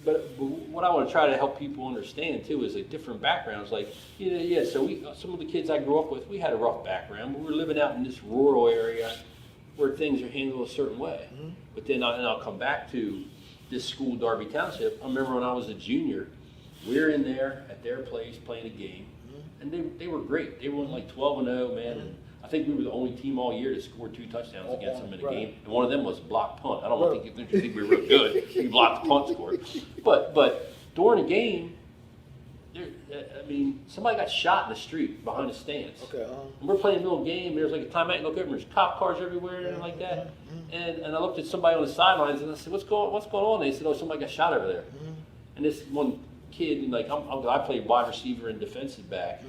but what I want to try to help people understand too is like different backgrounds. Like, yeah. So some of the kids I grew up with, we had a rough background. We were living out in this rural area where things are handled a certain way. Mm-hmm. But then I'll come back to this school, Darby Township. I remember when I was a junior, we were in there at their place playing a game, and they were great. They went like 12-0, man. And I think we were the only team all year to score 2 touchdowns against them in a game, and one of them was a blocked punt. I don't think we were real good. We blocked the punt score, but during the game, somebody got shot in the street behind the stands. Okay. And we're playing a little game. There's like a timeout. And look over, there's cop cars everywhere and like that. And I looked at somebody on the sidelines and I said, "What's going on?" They said, "Oh, somebody got shot over there." And this one kid, and like I played wide receiver and defensive back,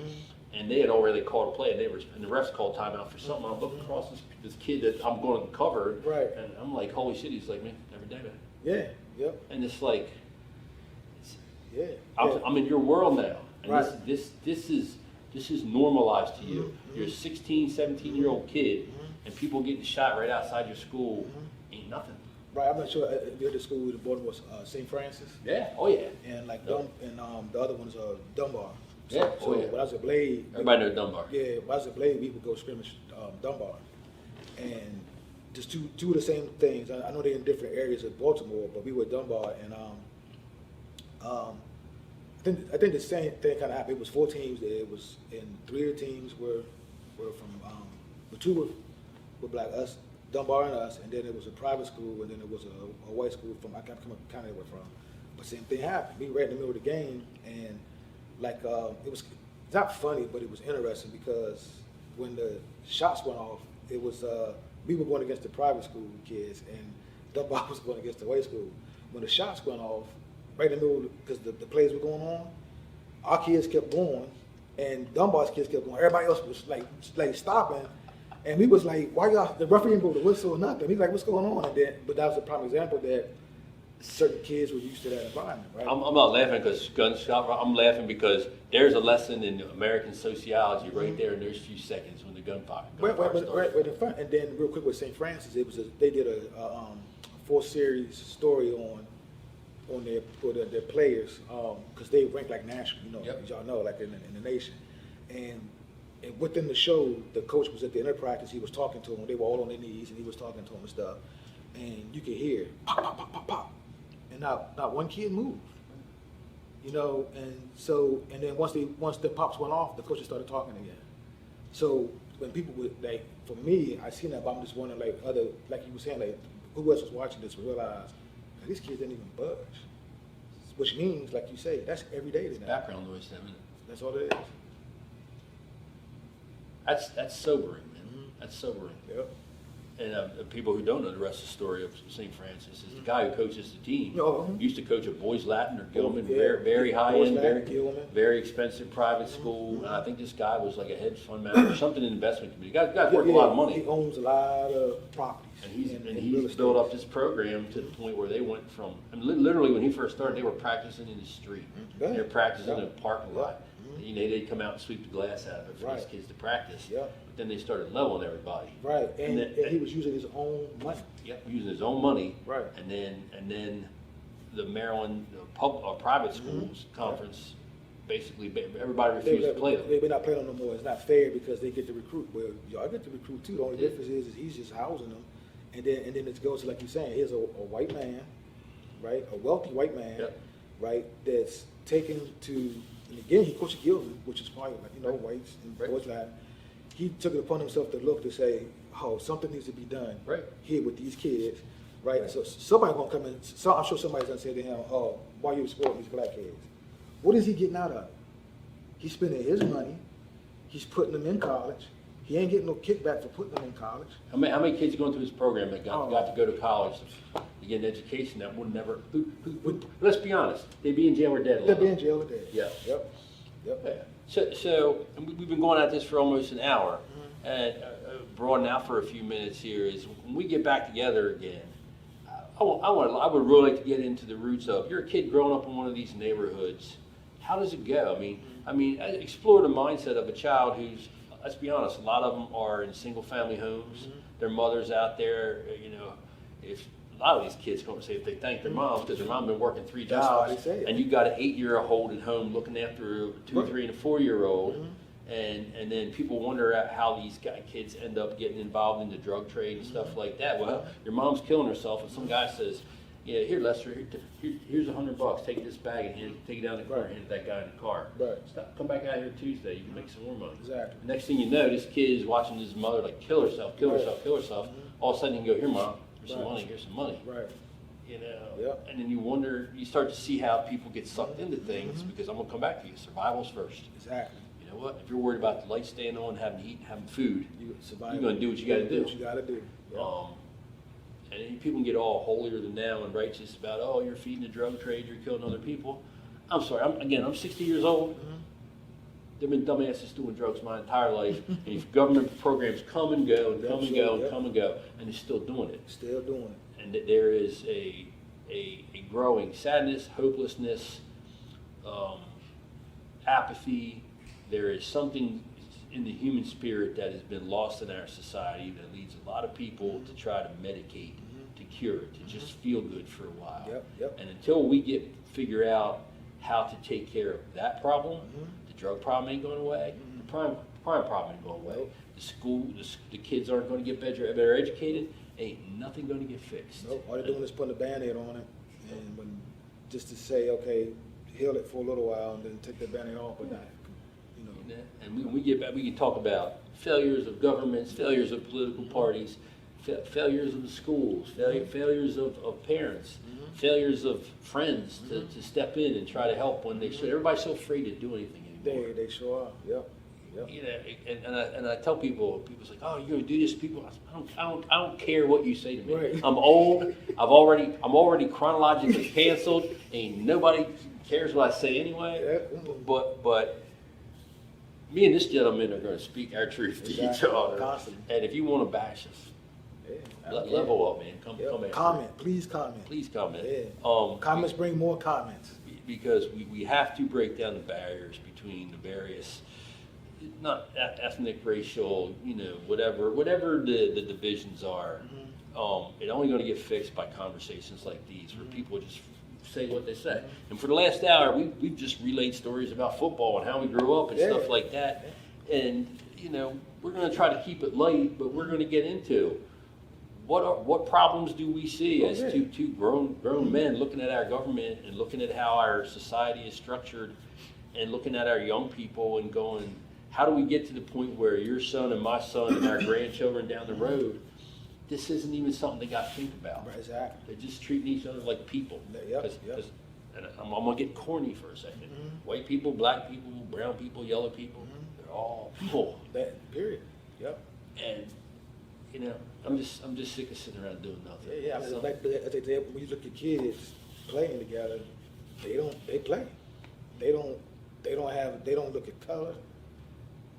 and they had already called a play, and the refs called timeout for something. I'm looking across this kid that I'm going to cover, right? And I'm like, "Holy shit!" He's like, "Man, every day, man." Yeah. Yep. And it's like, yeah. I'm in your world now. And right. This is normalized to you. You're a 16, 17-year-old kid, and people getting shot right outside your school ain't nothing. Right. I'm not sure if you had the school in Baltimore, St. Francis. Yeah. Oh yeah. And like the other one's Dunbar. Yeah. So when I was at Blade, everybody knows Dunbar. Yeah. When I was at Blade, we would go scrimmage Dunbar, and just two of the same things. I know they're in different areas of Baltimore, but we were at Dunbar, and I think the same thing kind of happened. It was 4 teams there. It was, and 3 of the teams were from, the 2 were black, us, Dunbar and us, and then it was a private school, and then it was a white school from, I can't come up county where from. But same thing happened. We were right in the middle of the game, and like, it's not funny, but it was interesting because when the shots went off, it was, we were going against the private school kids, and Dunbar was going against the white school. When the shots went off, right in the middle, because the plays were going on, our kids kept going, and Dunbar's kids kept going. Everybody else was like stopping, and we was like, "Why y'all?" The referee didn't go to whistle or nothing. He's like, "What's going on?" And then, but that was a prime example that certain kids were used to that environment, right? I'm not laughing because gunshot. I'm laughing because there's a lesson in American sociology right there in those few seconds when the gunfire started. Right in front. And then real quick with St. Francis, they did a 4-series story on their players, because they rank like national, as y'all know, like in the nation. And within the show, the coach was at the inner practice. He was talking to them. They were all on their knees, and he was talking to them and stuff. And you could hear pop, pop, pop, pop, pop, and not one kid moved. And then once the pops went off, the coaches started talking again. So when people would, like, for me, I seen that, but I'm just wondering, like you were saying, like, who else was watching this would realize these kids didn't even budge. Which means, like you say, that's every day to them. Background noise, That's all it is. That's sobering, man. That's sobering. Yep. And people who don't know the rest of the story of St. Francis is the guy who coaches the team. Used to coach at Boys Latin or Gilman, very high end, very expensive private school. And I think this guy was like a hedge fund manager, something in the investment committee. Guys worth a lot of money. He owns a lot of properties. And he's built up this program to the point where they went from, literally when he first started, they were practicing in the street. They were practicing in a parking lot. They'd come out and sweep the glass out of it for these kids to practice. But then they started leveling everybody. Right, and he was using his own money. Yep, using his own money. Right. And then the Maryland private schools conference, basically everybody refused to play them. They're not playing them no more. It's not fair because they get to recruit. Well, y'all get to recruit too. The only difference is he's just housing them. And then it goes to, like you're saying, here's a white man, right? A wealthy white man, right? That's taken to, and again, he coached Gilman, which is probably, whites and boys like. He took it upon himself to look to say, oh, something needs to be done here with these kids, right? So somebody's gonna come in. I'm sure somebody's gonna say to him, oh, why are you supporting these black kids? What is he getting out of it? He's spending his money. He's putting them in college. He ain't getting no kickback for putting them in college. How many kids are going through this program that got to go to college to get an education that would never? Let's be honest, they'd be in jail or dead. They'd be in jail or dead. Yeah. Yep. Yeah. So we've been going at this for almost an hour, and broaden out for a few minutes here is when we get back together again. I would really like to get into the roots of, you're a kid growing up in one of these neighborhoods. How does it go? I mean, explore the mindset of a child who's, let's be honest, a lot of them are in single family homes. Their mother's out there, if lot of these kids come and say if they thank their moms because their mom been working 3 That's why jobs, they say it. and you got an 8-year-old at home looking after a 2, 3, and a 4-year-old, and then people wonder at how these kids end up getting involved in the drug trade and stuff like that. Well, your mom's killing herself, and some guy says, "Yeah, here, Lester, here's $100. Take this bag and take it down the car and hand it to that guy in the car. Right. Stop, come back out here Tuesday. You can make some more money." Exactly. Next thing you know, this kid is watching his mother like kill herself. All of a sudden, you can go, "Here, mom, here's some money. Here's some money." Right. You know. Yep. And then you start to see how people get sucked into things because I'm gonna come back to you. Survival's first. Exactly. You know what? If you're worried about the light staying on, having to eat, having food, You survive. you're gonna do what you gotta do. What you gotta do. Yeah. And then people can get all holier than thou and righteous about, oh, you're feeding the drug trade, you're killing other people. I'm sorry, I'm 60 years old. There've been dumbasses doing drugs my entire life, and if government programs come and go and come and go and come and go, and they're still doing it. Still doing it. And that there is a growing sadness, hopelessness, apathy. There is something in the human spirit that has been lost in our society that leads a lot of people to try to medicate, to cure it, to just feel good for a while. Yep. And until we figure out how to take care of that problem, the drug problem ain't going away, the crime problem ain't going away. Nope. The kids aren't going to get better educated. Ain't nothing going to get fixed. Nope. All they're doing is putting a Band-Aid on it, and just to say, okay, heal it for a little while, and then take the Band-Aid off, but not, you know. And when we get back, we can talk about failures of governments, failures of political parties, failures of the schools, failures of parents, failures of friends to step in and try to help when they should. Everybody's so afraid to do anything anymore. They sure are. Yep. You know, and I tell people's like, oh, you're gonna do this, people. I don't care what you say to me. Right. I'm old. I'm already chronologically canceled. Ain't nobody cares what I say anyway. Yeah. But me and this gentleman are going to speak our truth to each Exactly. other. Constantly. And if you want to bash us, Yeah. level up, man. Come at Comment. Please comment. Please comment. Yeah. Comments bring more comments. Because we have to break down the barriers between the various, not ethnic, racial, you know, whatever the divisions are. It's only going to get fixed by conversations like these, where people just say what they say. And for the last hour, we've just relayed stories about football and how we grew up and stuff like that. And you know, we're going to try to keep it light, but we're going to get into what problems do we see as two grown men looking at our government and looking at how our society is structured and looking at our young people and going, how do we get to the point where your son and my son and our grandchildren down the road, this isn't even something they got to think about. Right, exactly. They're just treating each other like people. Yep. And I'm going to get corny for a second. White people, black people, brown people, yellow people, they're all people. That period. Yep. And you know, I'm just sick of sitting around doing nothing. Yeah. I mean, So- like when you look at kids playing together, they play. They don't look at color.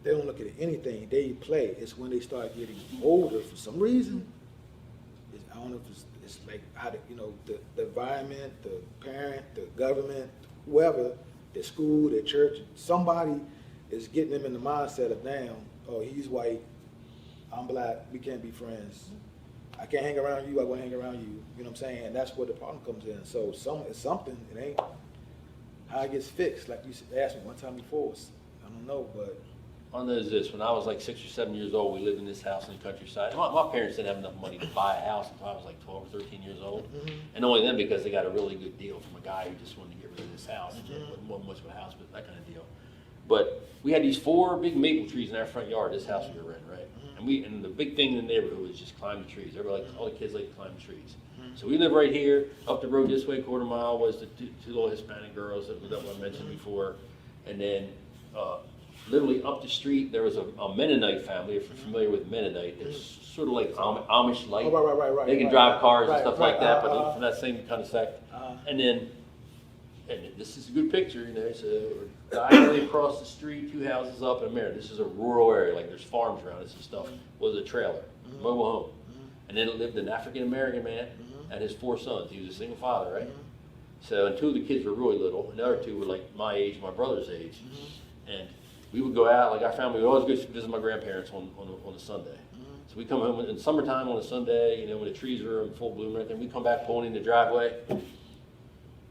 They don't look at anything. They play. It's when they start getting older, for some reason, I don't know if it's like how the environment, the parent, the government, whoever, the school, the church, somebody is getting them in the mindset of, damn, oh, he's white, I'm black, we can't be friends. I can't hang around you, I won't hang around you. You know what I'm saying? And that's where the problem comes in. So it's something, it ain't how it gets fixed. Like you asked me one time before, I don't know, but All I know is this: when I was like 6 or 7 years old, we lived in this house in the countryside. My parents didn't have enough money to buy a house until I was like 12 or 13 years old, and only then because they got a really good deal from a guy who just wanted to get rid of this house. It wasn't much of a house, but that kind of deal. But we had these 4 big maple trees in our front yard. This house we were in, right? And the big thing in the neighborhood was just climb the trees. Everybody, all the kids like to climb the trees. So we live right here. Up the road this way, quarter mile, was the two little Hispanic girls that I mentioned before, and then. Literally up the street, there was a Mennonite family. If you're familiar with Mennonite, it's sort of like Amish-like. Oh, right. They can drive cars and right, stuff right, like that, but from that same kind of sect. And this is a good picture, you know. It's a diagonally across the street, 2 houses up in a mirror. This is a rural area, like there's farms around this and stuff. Was a trailer, mobile home, and then it lived an African American man and his 4 sons. He was a single father, right? So, and 2 of the kids were really little, and the other 2 were like my age, my brother's age, and we would go out, like our family would always go visit my grandparents on a Sunday. So we come home in summertime on a Sunday, you know, when the trees are in full bloom and everything, we come back pulling in the driveway.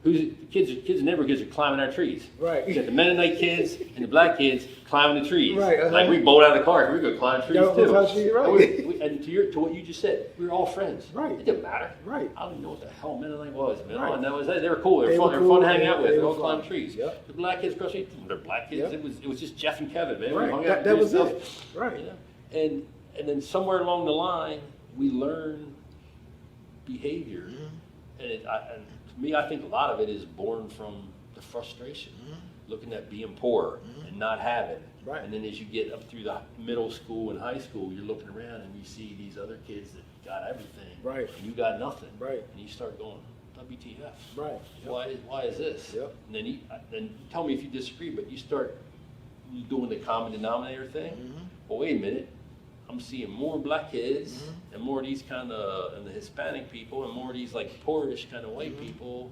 Kids and neighborhoods are climbing our trees. Right. You got the Mennonite kids and the black kids climbing the trees. Right, Like we bolt out of the car, we go climb trees Yeah, too. climb trees, right. And to what you just said, we were all friends. Right. It didn't matter. Right. I don't even know what the hell Mennonite was, man. Right. All I know is they were cool. They were They fun. were They were fun to cool, hang out with. they They were all climbed fun. trees. Yep. The black kids across the street, they're black kids. Yep. It was just Jeff and Kevin, man. We Right. hung out That and was did it. stuff, Right. you know? And then somewhere along the line, we learn behavior, and to me, I think a lot of it is born from the frustration, looking at being poor and not having. Right. And then as you get up through the middle school and high school, you're looking around and you see these other kids that got everything, Right. and you got nothing, Right. and you start going, WTF? Right. Yep. Why is this? Yep. And then you tell me if you disagree, but you start doing the common denominator thing. Well, wait a minute. I'm seeing more black kids and more of these kind of, and the Hispanic people and more of these like poorish kind of white people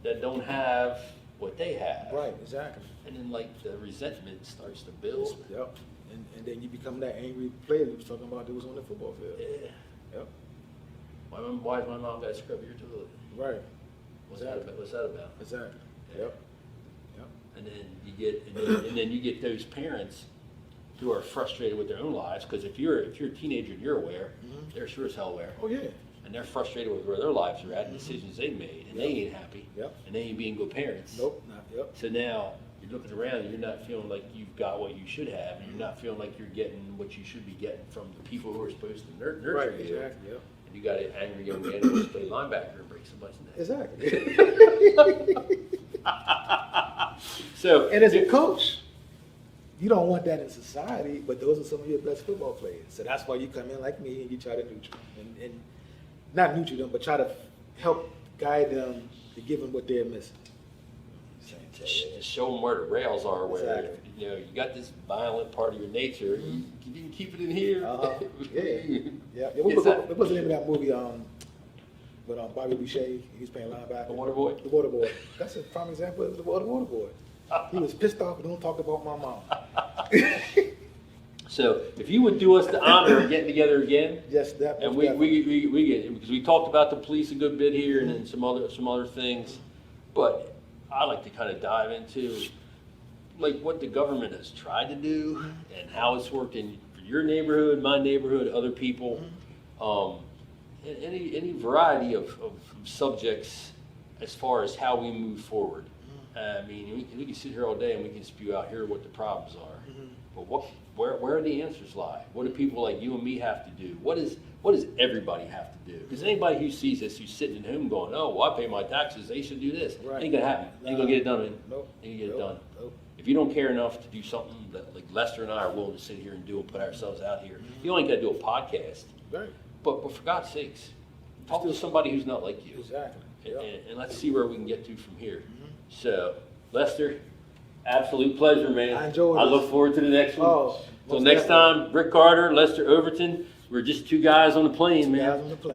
that don't have what they have. Right, exactly. And then like the resentment starts to build. Yep. And then you become that angry player you was talking about that was on the football field. Yeah. Yep. Why is my mom got to scrub your toilet? Right. What's that about? Exactly. Yeah. Yep. Yep. And then you get those parents who are frustrated with their own lives, because if you're a teenager and you're aware, they're sure as hell aware. Oh yeah. And they're frustrated with where their lives are at and decisions they made, and Yep. they ain't happy. Yep. And they ain't being good parents. Nope. Not. Yep. So now you're looking around and you're not feeling like you've got what you should have, and you're not feeling like you're getting what you should be getting from the people who are supposed to nurture Right. you. Exactly. Yep. And you got an angry young man who wants to play linebacker and break somebody's neck. Exactly. So And as a coach, you don't want that in society, but those are some of your best football players. So that's why you come in like me and you try to nurture them. And not nurture them, but try to help guide them to give them what they're missing. to show them where the rails are, where Exactly. you know you got this violent part of your nature. You can keep it in here. Uh-huh. Yeah. Yeah. Is that- What was the name of that movie? With Bobby Boucher, he was playing linebacker. The Water Boy? The Water Boy. That's a prime example of the Water Boy. He was pissed off and don't talk about my mom. So if you would do us the honor of getting together again, Just that. and most we definitely. get, because we talked about the police a good bit here and then some other things, but I like to kind of dive into like what the government has tried to do and how it's worked in your neighborhood, my neighborhood, other people, and any variety of subjects as far as how we move forward. I mean, we can sit here all day and we can spew out here what the problems are, but where do the answers lie? What do people like you and me have to do? What does everybody have to do? Because anybody who sees this, who's sitting at home going, "Oh, well, I pay my taxes, they should do this," Right. ain't gonna happen. Ain't gonna get it done. Man. Nope. Ain't gonna get it Nope. done. Nope. If you don't care enough to do something that like Lester and I are willing to sit here and do and put ourselves out here, you only got to do a podcast. Right. But for God's sakes, talk to somebody who's not like you. Exactly. And, Yep. and let's see where we can get to from here. So, Lester, absolute pleasure, man. I enjoyed I this. look forward to the next one. Oh, Till most next definitely. time, Rick Carter, Lester Overton. We're just two guys on the plane, man. Guys on the plane.